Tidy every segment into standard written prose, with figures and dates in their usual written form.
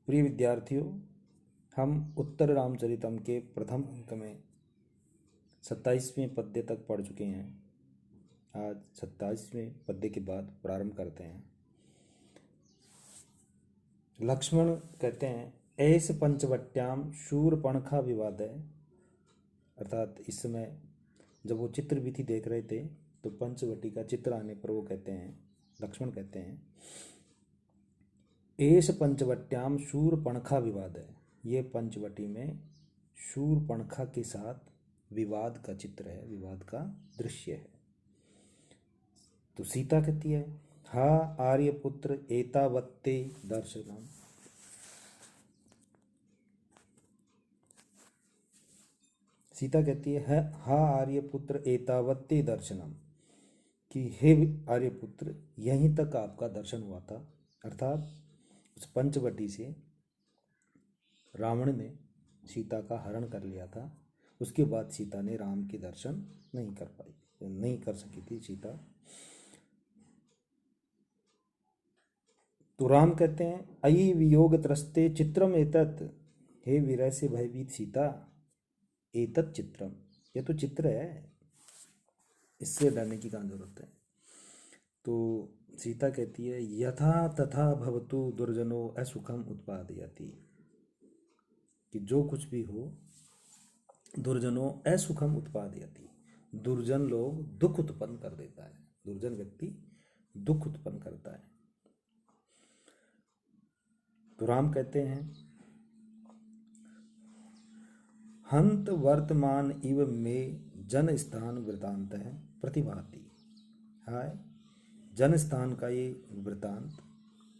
प्रिय विद्यार्थियों, हम उत्तर रामचरितम के प्रथम अंक में 27वें पद्य तक पढ़ चुके हैं। आज 27वें पद्य के बाद प्रारंभ करते हैं। लक्ष्मण कहते हैं, ऐस पंचवट्याम शूरपणखा विवादय, अर्थात इस समय जब वो चित्र विधि देख रहे थे तो पंचवटी का चित्र आने पर वो कहते हैं, लक्ष्मण कहते हैं, एस पंचवट्याम शूरपणखा विवाद है। ये पंचवटी में शूरपणखा के साथ विवाद का चित्र है, विवाद का दृश्य है। तो सीता कहती है, हा आर्यपुत्र एतावत्ते दर्शनम। सीता कहती है, हा आर्यपुत्र एतावत्ते दर्शनम, कि हे आर्यपुत्र, यहीं तक आपका दर्शन हुआ था। अर्थात उस पंचवटी से रावण ने सीता का हरण कर लिया था। उसके बाद सीता ने राम के दर्शन नहीं कर पाई, नहीं कर सकी थी सीता। तो राम कहते हैं, अयि वियोग त्रस्ते चित्रम एतत्, हे विरह से भयभीत सीता, एतत् चित्रम, ये तो चित्र है, इससे डरने की कहाँ जरूरत है। तो सीता कहती है, यथा तथा भवतु दुर्जनो असुखम उत्पादयति, कि जो कुछ भी हो, दुर्जनो असुखम उत्पादयति, दुर्जन लोग दुख उत्पन्न कर देता है, दुर्जन व्यक्ति दुख उत्पन्न करता है। तो राम कहते हैं, हंत वर्तमान इव में जन स्थान वृतांत है प्रतिभाति। हाय, जन स्थान का ये वृतांत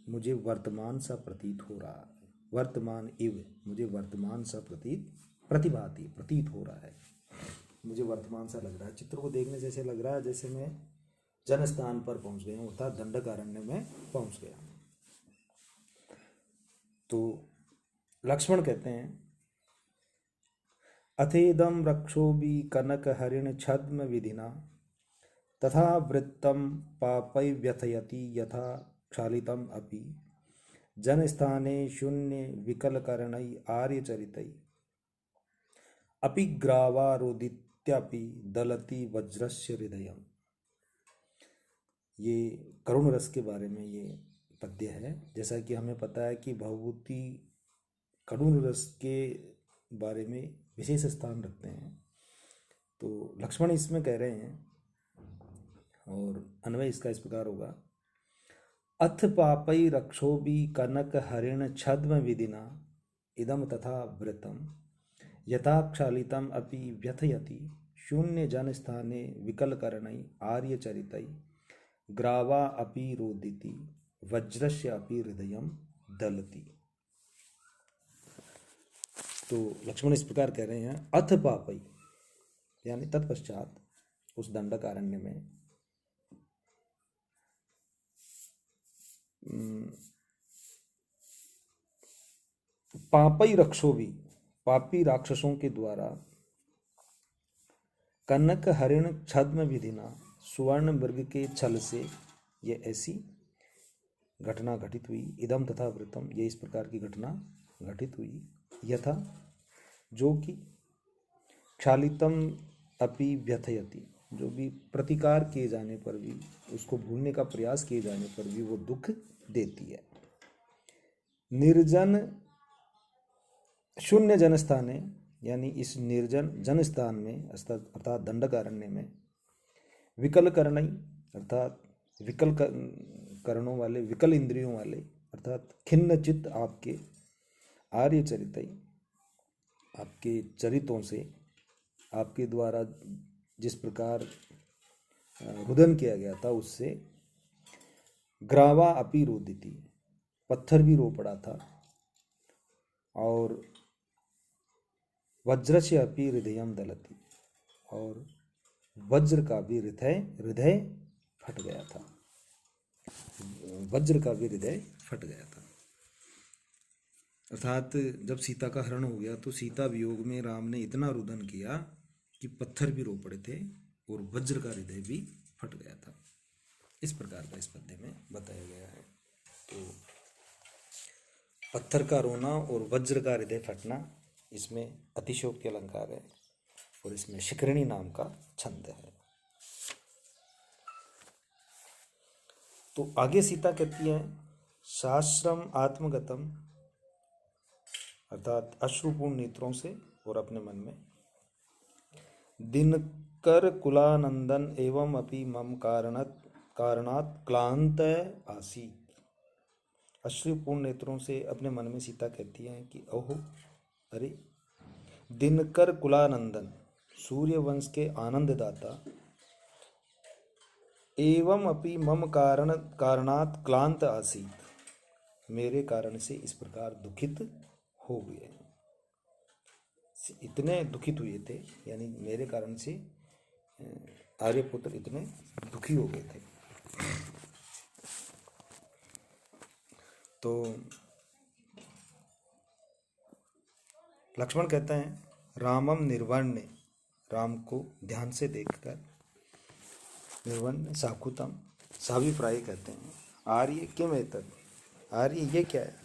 मुझे वर्तमान सा प्रतीत हो रहा है। वर्तमान इव, मुझे वर्तमान सा प्रतिभाति प्रतीत हो रहा है, मुझे वर्तमान सा लग रहा है। चित्र को देखने से ऐसे लग रहा है जैसे मैं जन स्थान पर पहुंच गया हूँ, अर्थात दंडकारण्य में पहुंच गया। तो लक्ष्मण कहते हैं, अथेदम रक्षोभि कनक हरिण छद्म विधिना, तथा वृत्तम पापै व्यथयति यथा क्षालितम अपि, जनस्थाने शून्य विकलकरणै आर्यचरितै, अपि ग्रावारोदित्यपि दलति वज्रस्य हृदयम्। ये करुण रस के बारे में ये पद्य है। जैसा कि हमें पता है कि भवभूति करुण रस के बारे में विशेष स्थान रखते हैं। तो लक्ष्मण इसमें कह रहे हैं, और अन्वय इसका इस प्रकार होगा, अथ पापै रक्षोभि कनक हरिण छद्म विधिना इदम तथा वृतम यथा क्षालितम अपि व्यथयति शून्य जन स्थाने विकलकरणै आर्यचरितै, ग्रावा अपि रोदिति वज्रस्य अपि हृदयम दलति। तो लक्ष्मण इस प्रकार कह रहे हैं, अथ पापै, यानी तत्पश्चात उस दंडकारण्य में पापई रक्षोभि, पापी राक्षसों के द्वारा, कनक हरिण छद्म विधिना, सुवर्ण मृग के छल से ये ऐसी घटना घटित हुई। इदम तथा वृतम, ये इस प्रकार की घटना घटित हुई। यथा, जो कि क्षालितम अपि व्यथयति, जो भी प्रतिकार किए जाने पर भी, उसको भूलने का प्रयास किए जाने पर भी वो दुख देती है। निर्जन शून्य जनस्थाने, यानी इस निर्जन जनस्थान में अर्थात दंडकारण्य में, विकल करणई, अर्थात विकल करणों वाले, विकल इंद्रियों वाले, अर्थात खिन्न चित्त आपके आर्यचरितई, आपके चरितों से, आपके द्वारा जिस प्रकार रुदन किया गया था उससे, ग्रावा अपि रोदिति, पत्थर भी रो पड़ा था, और वज्रस्य अपि हृदयम दलति, और वज्र का भी हृदय फट गया था, वज्र का भी हृदय फट गया था। अर्थात जब सीता का हरण हो गया तो सीता वियोग में राम ने इतना रुदन किया कि पत्थर भी रो पड़े थे और वज्र का हृदय भी फट गया था। इस प्रकार का इस पद्य में बताया गया है। तो पत्थर का रोना और वज्र का हृदय फटना, इसमें अतिशयोक्ति अलंकार है और इसमें शिखरिणी नाम का छंद है। तो आगे सीता कहती है शास्त्रम आत्मगतम, अर्थात अश्रुपूर्ण नेत्रों से और अपने मन में, दिनकर कुलानंदन एवं अपि मम कारणात् क्लांत आसीत। अश्रुपूर्ण नेत्रों से अपने मन में सीता कहती है कि ओहो, अरे, दिनकर कुलानंदन, सूर्य वंश के आनंददाता, एवं अपि मम कारणात् क्लांत आसीत, मेरे कारण से इस प्रकार दुखित हो गए, इतने दुखित हुए थे, यानी मेरे कारण से आर्यपुत्र इतने दुखी हो गए थे। तो लक्ष्मण कहते हैं रामम निर्वर्ण्य, राम को ध्यान से देखकर, निर्वर्ण्य साकुतम, साभिप्राय कहते हैं, आर्य किम एतत्, आर्य ये क्या है,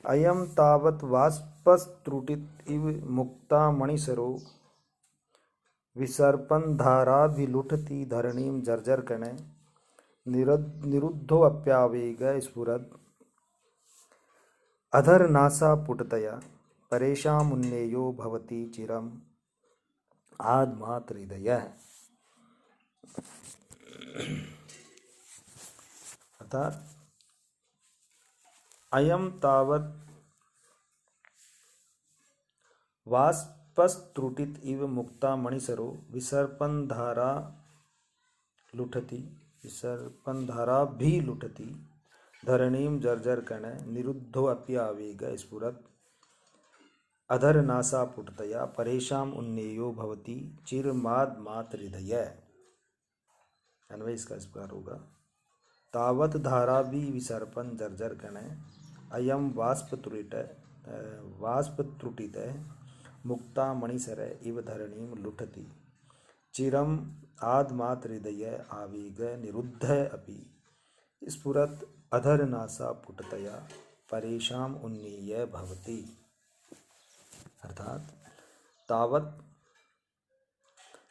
अयम तावत् वाष्पस्त्रुटित इव मुक्ता मणिसरो विसर्पन धाराभिलुठति धरणीं जर्जर कणे निरुद्धोऽप्यावेग स्फुरद अधरनासा पुटतया परेशामुन्नेयो भवति चिरम आद्मात् हृदयः। अर्थात अयम तावत् वाष्पस्त्रुटित इव मुक्ता मणिसरो विसर्पनधारा भी लुठति धरणीं जर्जर कण निरुद्धोऽप्यावेग स्फुरत् अधरनासा पुटतया परेशाम उन्नेयो भवति चिरमाद्मात् हृदयः। अन्वय इसका इस प्रकार होगा, तावत धारा भी विसर्पन जर्जर कण अयम वाष्पत्रुटित मुक्ता मणिसर इव धरणीं लुठति चिरम आद्मात् हृदय आवेग निरुद्ध अपि स्फुरत् अधरनासा पुटतया परेशाम उन्नीय भवति। अर्थात तावत,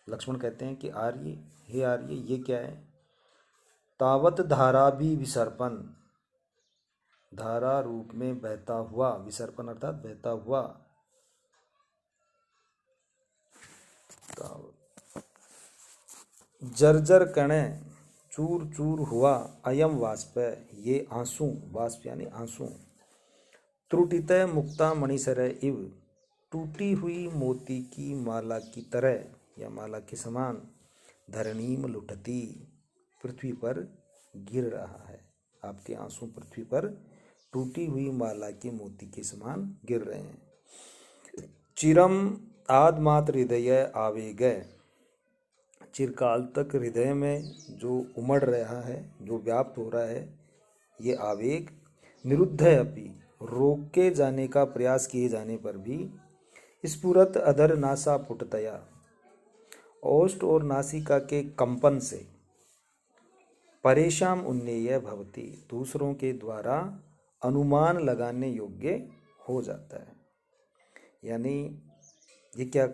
लक्ष्मण कहते हैं कि आर्य, हे आर्य, ये क्या है, तावत धारा भी विसर्पन, धारा रूप में बहता हुआ, विसर्पन अर्थात बहता हुआ, जर्जर कणे चूर चूर हुआ, अयम वाष्प, ये आंसू, वाष्प यानी आंसू, त्रुटित मुक्ता मणिसर इव, टूटी हुई मोती की माला की तरह या माला के समान, धरणीम लुटती, पृथ्वी पर गिर रहा है, आपके आंसू पृथ्वी पर टूटी हुई माला के मोती के समान गिर रहे हैं। चिरम आद्मात् हृदय आवेग, चिरकाल तक हृदय में जो उमड़ रहा है, जो व्याप्त हो रहा है, ये आवेग, निरुद्ध अपि, रोके जाने का प्रयास किए जाने पर भी, स्फुरत अधर नासा पुटतया, ओष्ठ और नासिका के कंपन से, परेशान उन्नेय भवति, दूसरों के द्वारा अनुमान लगाने योग्य हो जाता है। यानी ये क्या,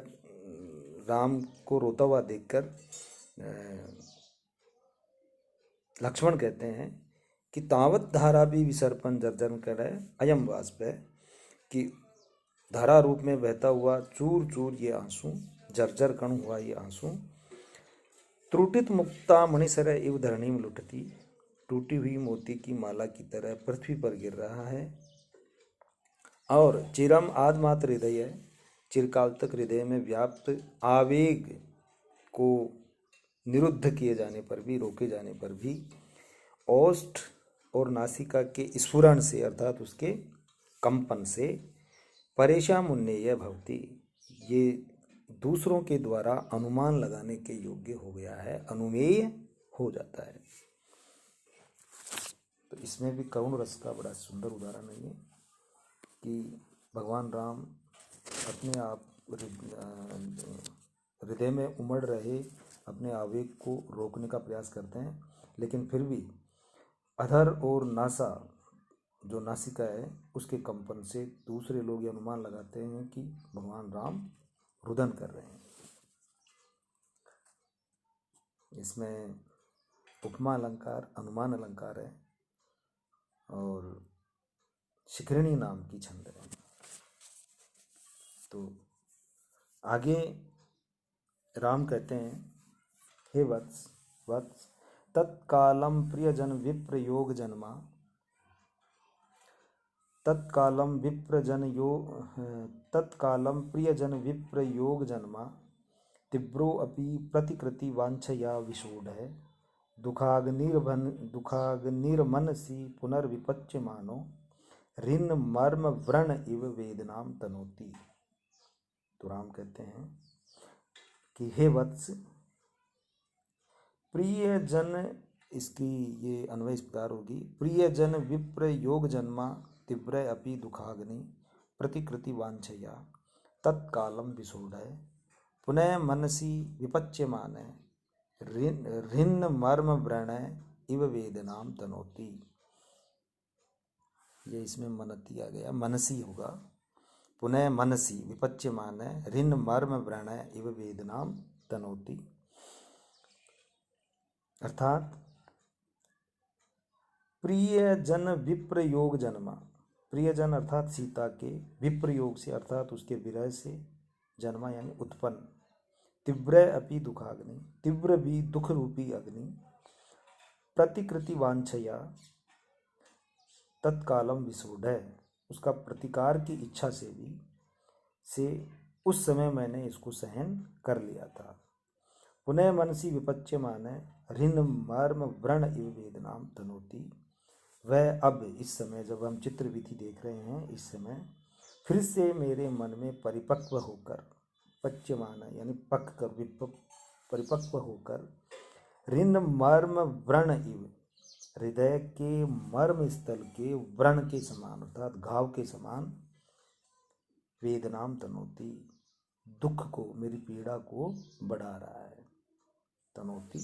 राम को रोता हुआ देखकर लक्ष्मण कहते हैं कि तावत धारा भी विसर्पन जर्जर कर है अयम वाष्प, कि धारा रूप में बहता हुआ चूर चूर ये आंसू, जर्जर कण हुआ ये आंसू, त्रुटित मुक्ता मणिसर इव धरणी में लुटती, टूटी हुई मोती की माला की तरह पृथ्वी पर गिर रहा है, और चिरम आद्मात्र हृदय, चिरकाल तक हृदय में व्याप्त आवेग को निरुद्ध किए जाने पर भी, रोके जाने पर भी, ओष्ठ और नासिका के स्फुरण से अर्थात उसके कंपन से, परेशान उन्नेय भवति, ये दूसरों के द्वारा अनुमान लगाने के योग्य हो गया है, अनुमेय हो जाता है। तो इसमें भी करुण रस का बड़ा सुंदर उदाहरण है ये, कि भगवान राम अपने आप हृदय में उमड़ रहे अपने आवेग को रोकने का प्रयास करते हैं, लेकिन फिर भी अधर और नासा जो नासिका है उसके कंपन से दूसरे लोग ये अनुमान लगाते हैं कि भगवान राम रुदन कर रहे हैं। इसमें उपमा अलंकार, अनुमान अलंकार है और शिखरिणी नाम की छंद है। तो आगे राम कहते हैं, हे वत्स वत्स तत्कालम प्रियजन विप्र योग जन्मा, तत्कालम प्रियजन विप्र योग जन्मा, तीव्रो अपि प्रतिकृति वांछया विशोढ़ है, दुखाग्निर्मनसि पुनर्विपच्यमानो, ऋण मर्म व्रण इव वेदनाम तनोति। तो राम कहते हैं कि हे वत्स, प्रियजन, इसकी ये अन्वय इस प्रकार होगी, प्रियजन विप्र योग जन्मा, तीव्र अपि दुखाग्नि प्रतिकृति वांछया, तत्कालम विशोढ़, पुनः मनसि विपच्यमान, ऋण मर्म व्रण इव वेदनाम तनोति। ये इसमें मनति आ गया, मनसी होगा। पुनः मनसी विपच्यमान, ऋण मर्म व्रण इव वेदनाम तनोति। अर्थात प्रियजन विप्र योग जन्मा, प्रियजन अर्थात सीता के, विप्र योग से अर्थात उसके विरह से, जन्मा यानी उत्पन्न, तीव्र अपि दुखाग्नि, तीव्र भी दुख रूपी अग्नि, प्रतिकृति वांछया, तत्कालम विशोढ़, उसका प्रतिकार की इच्छा से भी उस समय मैंने इसको सहन कर लिया था। पुनः मनसी विपच्यमान, ऋण मर्म व्रण इव वेदनाम तनोति। वह अब इस समय जब हम चित्र विधि देख रहे हैं, इस समय फिर से मेरे मन में परिपक्व होकर, पच्यमान यानी पक कर, परिपक्व होकर, ऋण मर्म व्रण इव, हृदय के मर्म स्थल के व्रण के समान अर्थात घाव के समान, वेदनाम तनोति, दुख को, मेरी पीड़ा को बढ़ा रहा है। तनोति,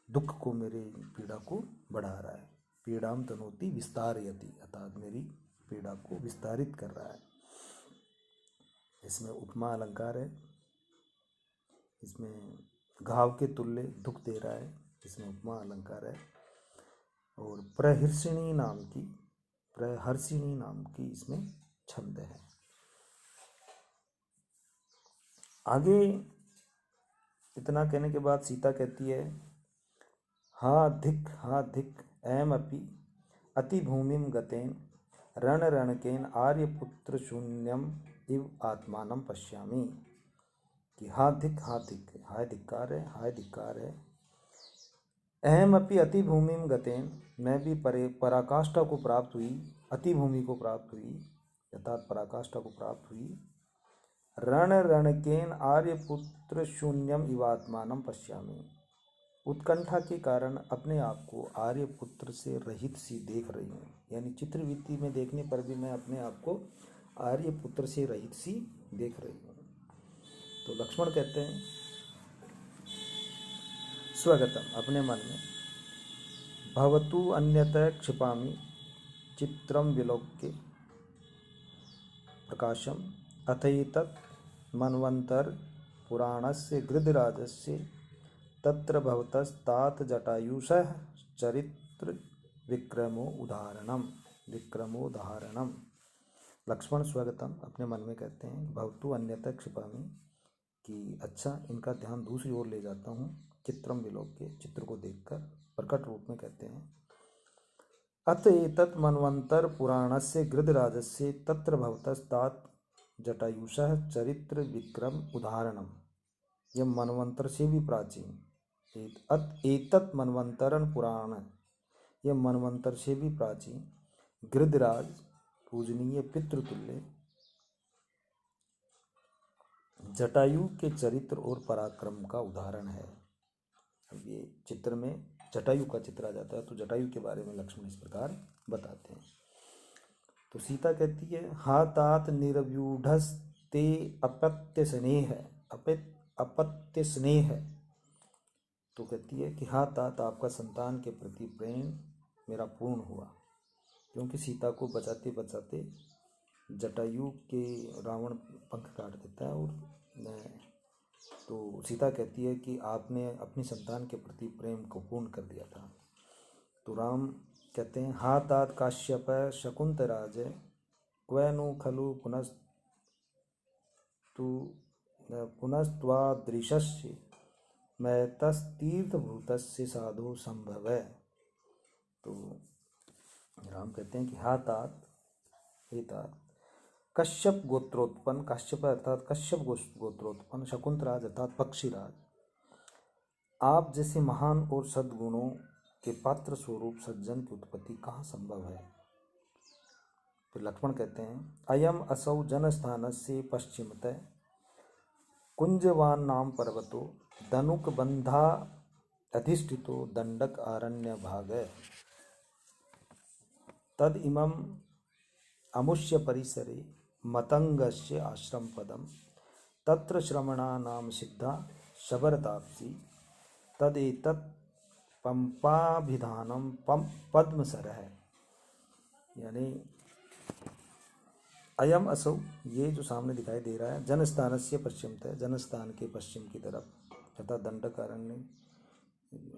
दुख को, मेरी पीड़ा को बढ़ा रहा है। पीड़ाम तनोति विस्तारयति, अर्थात मेरी पीड़ा को विस्तारित कर रहा है। इसमें उपमा अलंकार है, इसमें घाव के तुल्य दुख दे रहा है, इसमें उपमा अलंकार है। और प्रहर्षिणी नाम की इसमें छंद है। आगे इतना कहने के बाद सीता कहती है, हा धिक ऐम अपि अति भूमिम गतेन, रण रणकेन आर्यपुत्र शून्यम इव आत्मानं पश्यामि। कि हाय धिक्कार है, हाय धिक्कार है। अहम अपि अति भूमिम गतेन, मैं भी पराकाष्ठा को प्राप्त हुई, अति भूमि को प्राप्त हुई, अर्थात पराकाष्ठा को प्राप्त हुई। रण रणकेन आर्यपुत्र शून्यम इव आत्मानं पश्यामि, उत्कंठा के कारण अपने आप को आर्यपुत्र से रहित सी देख रही हूँ। यानी चित्रवृत्ति में देखने पर भी मैं अपने आप को आर्यपुत्र से रहित सी देख रही हूँ। तो लक्ष्मण कहते हैं, स्वगतम, अपने मन में, भवतु अन्यतः क्षिपामि चित्रम विलोक्य प्रकाशम, अथैतत् मन्वंतर पुराणस्य गृधराजस्य तत्र भवतस्तात जटायुषः चरित्र विक्रमोदाहरणम। लक्ष्मण स्वगतम, अपने मन में कहते हैं, भवतु अन्यतः क्षिपामि, कि अच्छा इनका ध्यान दूसरी ओर ले जाता हूँ, चित्रम विलोक्य, चित्र को देखकर, प्रकट रूप में कहते हैं। अत एतत् मन्वंतर पुराणस्य गृधराजस्य तत्र भवतस्तात जटायुषः चरित्र विक्रम उदाहरणम। यह मनवंतर से भी प्राचीन, एतत् मनवंतरन पुराण, यह मनवंतर से भी प्राचीन, गृधराज पूजनीय पितृतुल्य, जटायु के चरित्र और पराक्रम का उदाहरण है। अब ये चित्र में जटायु का चित्र आ जाता है, तो जटायु के बारे में लक्ष्मण इस प्रकार बताते हैं। तो सीता कहती है, हा तात निर्व्यूढ़स्ते अपत्य स्नेह। तो कहती है कि हा तात, आपका संतान के प्रति प्रेम मेरा पूर्ण हुआ। क्योंकि सीता को बचाते बचाते जटायु के रावण पंख काट देता है। और तो सीता कहती है कि आपने अपनी संतान के प्रति प्रेम को पूर्ण कर दिया था। तो राम कहते हैं, हा तात काश्यप शकुंतराज क्वनु खलु पुनस्त्वादृशस्य मैतस्तीर्थभूतस्य साधु संभव। तो राम कहते हैं कि हा तात, हे तात, कश्यप गोत्रोत्पन्न, काश्यप अर्थात कश्यप गोत्रोत्पन्न, शकुंतराज अर्थात पक्षीराज, आप जैसे महान और सद्गुणों के पात्र स्वरूप सज्जन की उत्पत्ति कहाँ संभव है। फिर लक्ष्मण कहते हैं, अयम असौ जनस्थानस्य पश्चिमतः कुंजवान नाम पर्वतो धनुक बंधा अधिष्ठितो दंडक आरण्य भाग तद इमं अमुष्य परिसरे मतंगस्य आश्रम पदम तत्र श्रमणा नाम सिद्धा शबरताप्सी तदेतत् पंपाभिधानम पद्मसर है। यानी अयम असौ, ये जो सामने दिखाई दे रहा है, जनस्थानस्य पश्चिमतः, जनस्थान के पश्चिम की तरफ, तथा दंडकारण्य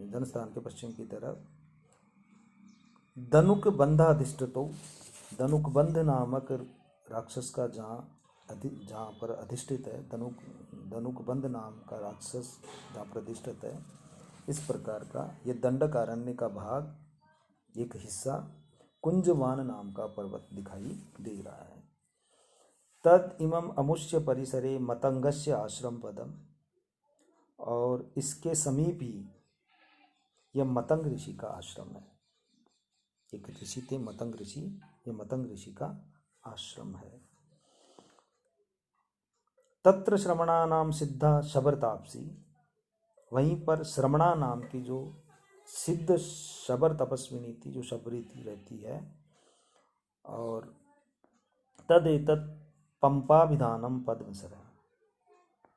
जनस्थान के पश्चिम की तरफ, धनुक बंधाधिष्ठितो, धनुकबंध नामक राक्षस का जहाँ पर अधिष्ठित है, धनुकबंध नाम का राक्षस जहाँ पर अधिष्ठित है, इस प्रकार का ये दंडकारण्य का भाग, एक हिस्सा कुंजवान नाम का पर्वत दिखाई दे रहा है। तद इमम अमुष्य परिसरे मतंगस्य आश्रम पदम, और इसके समीप ही यह मतंग ऋषि का आश्रम है। एक ऋषि थे मतंग ऋषि, यह मतंग ऋषि का आश्रम है। तत्र श्रमणा नाम सिद्धा शबरतापसी, वहीं पर श्रमणा नाम की जो सिद्ध शबर तपस्विनी थी, जो शबरी थी, रहती है। और तदेतत् पंपाभिधानम पद्मसर,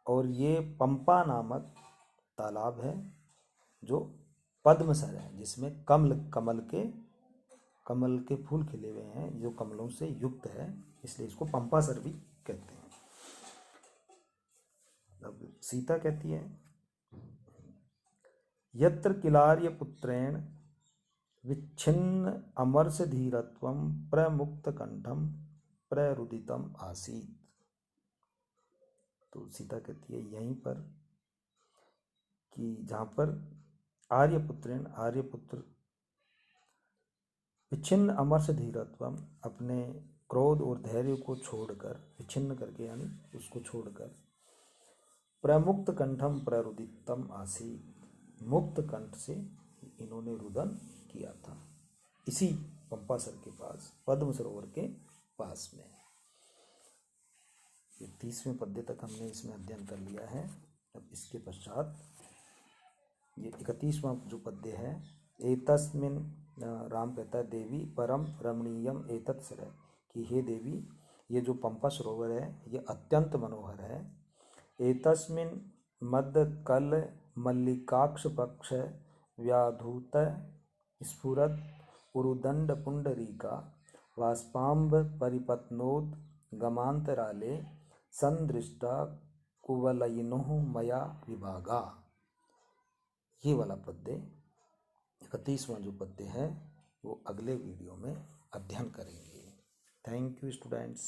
और ये पंपा नामक तालाब है जो पद्मसर है, जिसमें कमल के फूल खिले हुए हैं, जो कमलों से युक्त है, इसलिए इसको पंपासर भी कहते हैं। अब सीता कहती है, यत्र किलार्य पुत्रेण विच्छिन्न अमरस धीरत्वम प्रमुक्त कंठम प्ररुदितम आसीत। तो सीता कहती है यहीं पर कि जहाँ पर आर्यपुत्र विच्छिन्न अमरस धीरत्वम, अपने क्रोध और धैर्य को छोड़कर, विच्छिन्न करके यानी उसको छोड़कर, प्रमुक्त कंठम प्ररुदितम आसीत, मुक्त कंठ से इन्होंने रुदन किया था, इसी पंपासर के पास, पद्म सरोवर के पास में। ये 30वें पद्य तक हमने इसमें अध्ययन कर लिया है। अब इसके पश्चात ये 31वां जो पद्य है, एतस्मिन्, राम कहता है, देवी परम रमणीयम एतत् सर, कि हे देवी, ये जो पंपा सरोवर है ये अत्यंत मनोहर है। एतस्मिन् मध्य कल मल्लिकाक्ष पक्ष व्याधूत स्फुरद उरुदंड पुंडरीका वाष्पाम्ब परिपत्नोद गमांतराले संदृष्टा कुवलयिनोः मया विभागा। ये वाला पद्य, 31वां जो पद्य है, वो अगले वीडियो में अध्ययन करेंगे। Thank you students.